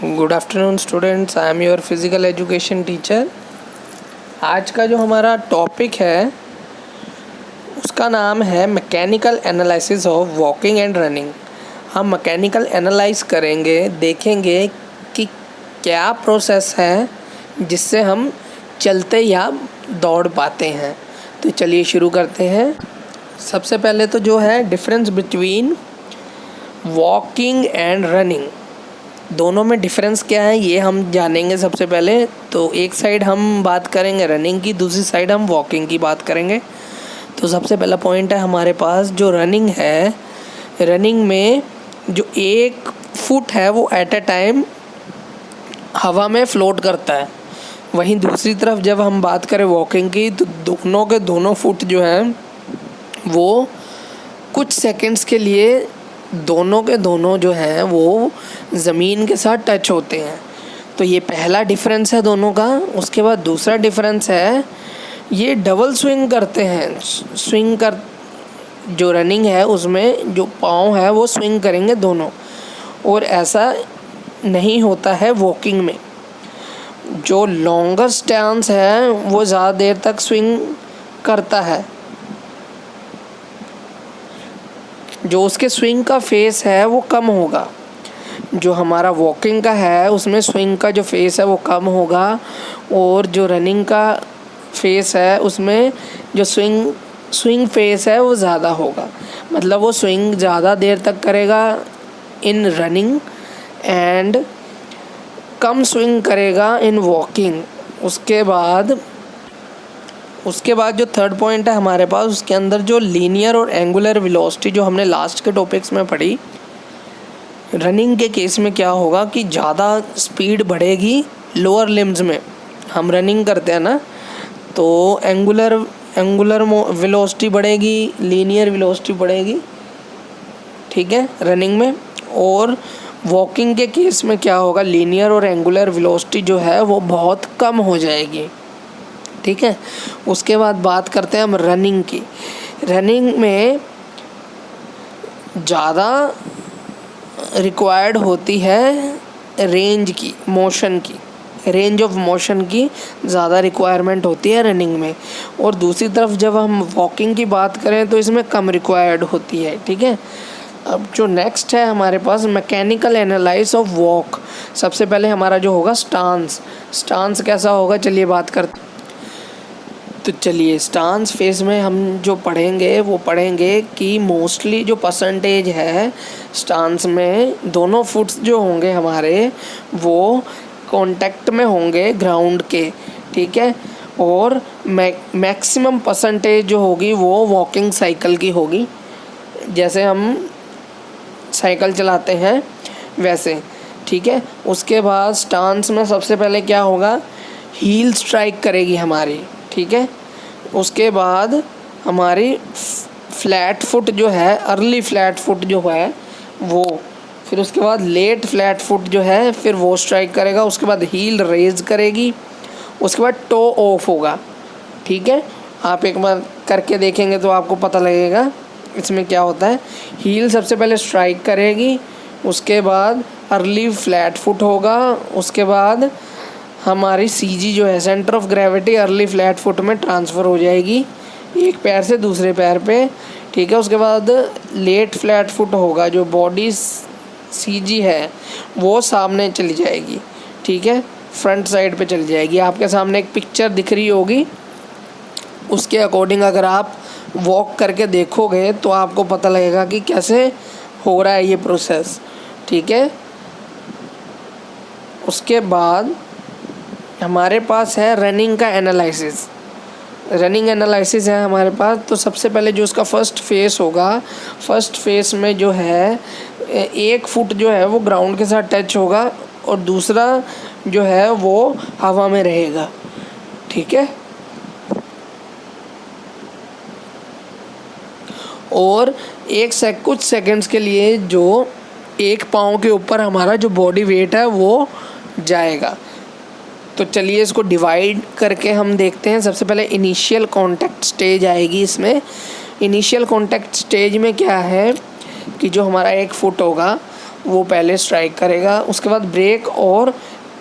Good afternoon students, I am your physical education teacher. आज का जो हमारा टॉपिक है उसका नाम है mechanical analysis of walking and running. हम मैकेनिकल एनालाइज करेंगे, देखेंगे कि क्या प्रोसेस है जिससे हम चलते या दौड़ पाते हैं। तो चलिए शुरू करते हैं। सबसे पहले तो जो है difference between walking and running, दोनों में डिफरेंस क्या है ये हम जानेंगे। सबसे पहले तो एक साइड हम बात करेंगे रनिंग की, दूसरी साइड हम वॉकिंग की बात करेंगे। तो सबसे पहला पॉइंट है हमारे पास जो रनिंग है, रनिंग में जो एक फुट है वो एट अ टाइम हवा में फ्लोट करता है। वहीं दूसरी तरफ जब हम बात करें वॉकिंग की तो दोनों के दोनों फुट जो हैं वो कुछ सेकंड्स के लिए दोनों के दोनों जो हैं वो ज़मीन के साथ टच होते हैं। तो ये पहला डिफरेंस है दोनों का। उसके बाद दूसरा डिफरेंस है ये डबल स्विंग करते हैं। स्विंग कर जो रनिंग है उसमें जो पाँव है वो स्विंग करेंगे दोनों, और ऐसा नहीं होता है वॉकिंग में। जो लॉन्गर स्टैंस है वो ज़्यादा देर तक स्विंग करता है। जो उसके स्विंग का फेस है वो कम होगा। जो हमारा वॉकिंग का है उसमें स्विंग का जो फेस है वो कम होगा, और जो रनिंग का फेस है उसमें जो स्विंग फेस है वो ज़्यादा होगा। मतलब वो स्विंग ज़्यादा देर तक करेगा इन रनिंग एंड कम स्विंग करेगा इन वॉकिंग। उसके बाद जो थर्ड पॉइंट है हमारे पास, उसके अंदर जो लीनियर और एंगुलर वेलोसिटी जो हमने लास्ट के टॉपिक्स में पढ़ी, रनिंग के केस में क्या होगा कि ज़्यादा स्पीड बढ़ेगी लोअर लिम्स में। हम रनिंग करते हैं ना, तो एंगुलर वेलोसिटी बढ़ेगी, लीनियर वेलोसिटी बढ़ेगी, ठीक है, रनिंग में। और वॉकिंग के केस में क्या होगा, लीनियर और एंगुलर वेलोसिटी जो है वो बहुत कम हो जाएगी, ठीक है। उसके बाद बात करते हैं हम रनिंग की। रनिंग में ज़्यादा रिक्वायर्ड होती है रेंज की, मोशन की, रेंज ऑफ मोशन की ज़्यादा रिक्वायरमेंट होती है रनिंग में। और दूसरी तरफ जब हम वॉकिंग की बात करें तो इसमें कम रिक्वायर्ड होती है, ठीक है। अब जो नेक्स्ट है हमारे पास मैकेनिकल एनालाइसिस ऑफ वॉक। सबसे पहले हमारा जो होगा स्टांस कैसा होगा, चलिए बात करते। तो चलिए स्टांस फेस में हम जो पढ़ेंगे वो पढ़ेंगे कि मोस्टली जो परसेंटेज है स्टांस में, दोनों फुट्स जो होंगे हमारे वो कांटेक्ट में होंगे ग्राउंड के, ठीक है। और मैक्सिमम परसेंटेज जो होगी वो वॉकिंग साइकिल की होगी, जैसे हम साइकिल चलाते हैं वैसे, ठीक है। उसके बाद स्टांस में सबसे पहले क्या होगा, हील स्ट्राइक करेगी हमारी, ठीक है। उसके बाद हमारी फ्लैट फुट जो है, अर्ली फ्लैट फुट जो है वो, फिर उसके बाद लेट फ्लैट फुट जो है फिर वो स्ट्राइक करेगा। उसके बाद हील रेज करेगी, उसके बाद टो ऑफ होगा, ठीक है। आप एक बार करके देखेंगे तो आपको पता लगेगा इसमें क्या होता है। हील सबसे पहले स्ट्राइक करेगी, उसके बाद अर्ली फ्लैट फुट होगा, उसके बाद हमारी सीजी जो है centre of gravity early flat foot में ट्रांसफ़र हो जाएगी एक पैर से दूसरे पैर पे, ठीक है। उसके बाद लेट फ्लैट फुट होगा, जो बॉडी सीजी है वो सामने चली जाएगी, ठीक है, फ्रंट साइड पे चली जाएगी। आपके सामने एक पिक्चर दिख रही होगी, उसके अकॉर्डिंग अगर आप वॉक करके देखोगे तो आपको पता लगेगा कि कैसे हो रहा है ये प्रोसेस, ठीक है। उसके बाद हमारे पास है रनिंग का एनालिसिस। रनिंग एनालिसिस है हमारे पास। तो सबसे पहले जो उसका फर्स्ट फेस होगा, फर्स्ट फेस में जो है एक फुट जो है वो ग्राउंड के साथ टच होगा और दूसरा जो है वो हवा में रहेगा, ठीक है। और कुछ सेकंड्स के लिए जो एक पाँव के ऊपर हमारा जो बॉडी वेट है वो जाएगा। तो चलिए इसको डिवाइड करके हम देखते हैं। सबसे पहले इनिशियल कांटेक्ट स्टेज आएगी इसमें। इनिशियल कांटेक्ट स्टेज में क्या है कि जो हमारा एक फुट होगा वो पहले स्ट्राइक करेगा, उसके बाद ब्रेक और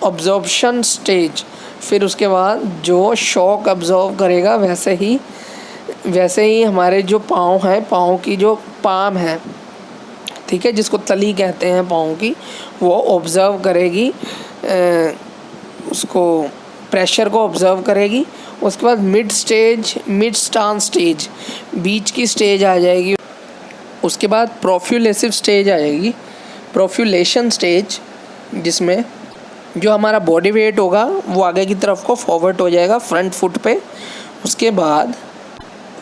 अब्जॉर्प्शन स्टेज, फिर उसके बाद जो शॉक अब्जॉर्व करेगा वैसे ही हमारे जो पाँव हैं, पाँव की जो पाम है, ठीक है, जिसको तली कहते हैं पाँव की, वो ऑब्ज़र्व करेगी, उसको प्रेशर को ऑब्ज़र्व करेगी। उसके बाद मिड स्टांस स्टेज, बीच की स्टेज आ जाएगी। उसके बाद प्रोफ्यूलेसिव स्टेज आएगी, प्रोफ्यूलेशन स्टेज, जिसमें जो हमारा बॉडी वेट होगा वो आगे की तरफ को फॉरवर्ड हो जाएगा फ्रंट फुट पे। उसके बाद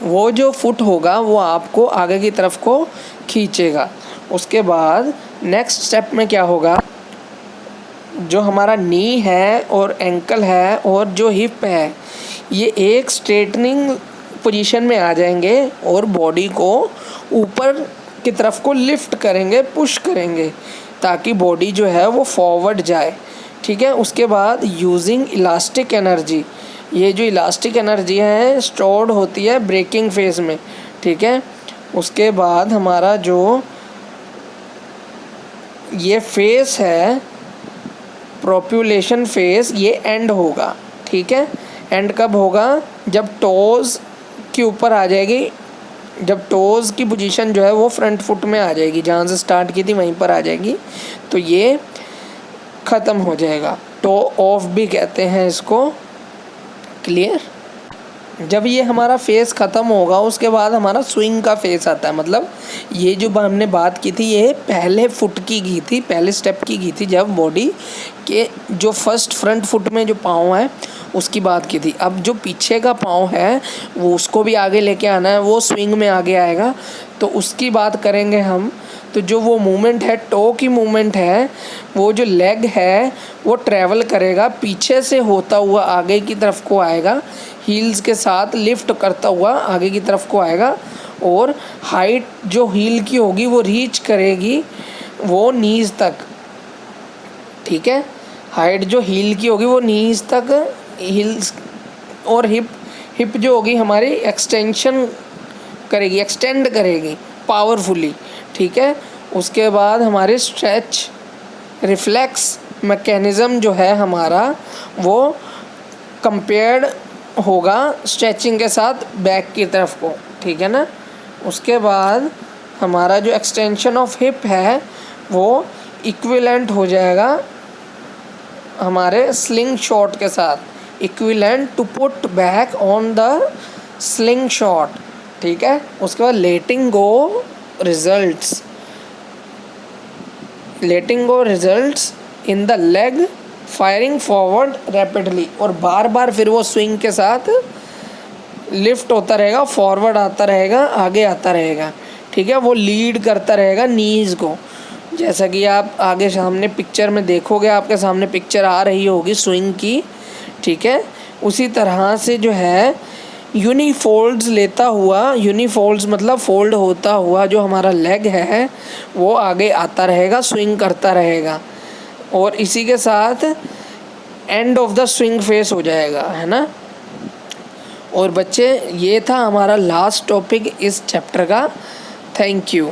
वो जो फुट होगा वो आपको आगे की तरफ को खींचेगा। उसके बाद नेक्स्ट स्टेप में क्या होगा, जो हमारा नी है और एंकल है और जो हिप है, ये एक स्ट्रेटनिंग पोजीशन में आ जाएंगे और बॉडी को ऊपर की तरफ को लिफ्ट करेंगे, पुश करेंगे, ताकि बॉडी जो है वो फॉरवर्ड जाए, ठीक है। उसके बाद यूजिंग इलास्टिक एनर्जी, ये जो इलास्टिक एनर्जी है स्टोर्ड होती है ब्रेकिंग फेज में, ठीक है। उसके बाद हमारा जो ये फेस है प्रोप्यूलेशन फेस, ये एंड होगा, ठीक है। एंड कब होगा, जब टोज़ के ऊपर आ जाएगी, जब टोज़ की पोजीशन जो है वो फ्रंट फुट में आ जाएगी, जहाँ से स्टार्ट की थी वहीं पर आ जाएगी, तो ये ख़त्म हो जाएगा। टो ऑफ भी कहते हैं इसको, क्लियर। जब ये हमारा फेस ख़त्म होगा उसके बाद हमारा स्विंग का फेस आता है। मतलब ये जो हमने बात की थी ये पहले फुट की थी, पहले स्टेप की थी, जब बॉडी के जो फर्स्ट फ्रंट फुट में जो पाँव है उसकी बात की थी। अब जो पीछे का पाँव है वो उसको भी आगे लेके आना है, वो स्विंग में आगे आएगा, तो उसकी बात करेंगे हम। तो जो वो मूवमेंट है, टो की मूवमेंट है, वो जो लेग है वो ट्रैवल करेगा, पीछे से होता हुआ आगे की तरफ को आएगा, हील्स के साथ लिफ्ट करता हुआ आगे की तरफ को आएगा, और हाइट जो हील की होगी वो रीच करेगी वो नीज़ तक, ठीक है। हाइट जो हील की होगी वो नीज़ तक, हील्स और हिप जो होगी हमारी एक्सटेंशन करेगी, एक्सटेंड करेगी पावरफुली, ठीक है। उसके बाद हमारे स्ट्रेच रिफ्लेक्स मैकेनिज़्म जो है हमारा वो कंपेयर्ड होगा स्ट्रेचिंग के साथ बैक की तरफ को, ठीक है ना। उसके बाद हमारा जो एक्सटेंशन ऑफ हिप है वो इक्विवेलेंट हो जाएगा हमारे स्लिंग शॉट के साथ, equivalent to put back on the slingshot, ठीक है। उसके बाद letting go results in the leg firing forward rapidly, और बार बार फिर वो स्विंग के साथ लिफ्ट होता रहेगा, फॉरवर्ड आता रहेगा, आगे आता रहेगा, ठीक है। वो लीड करता रहेगा नीज़ को, जैसा कि आप आगे सामने पिक्चर में देखोगे, आपके सामने पिक्चर आ रही होगी स्विंग की, ठीक है। उसी तरह से जो है यूनिफोल्ड्स लेता हुआ, यूनिफोल्ड्स मतलब फोल्ड होता हुआ जो हमारा लेग है वो आगे आता रहेगा, स्विंग करता रहेगा, और इसी के साथ end of the swing face हो जाएगा, है ना। और बच्चे ये था हमारा लास्ट टॉपिक इस चैप्टर का। Thank you.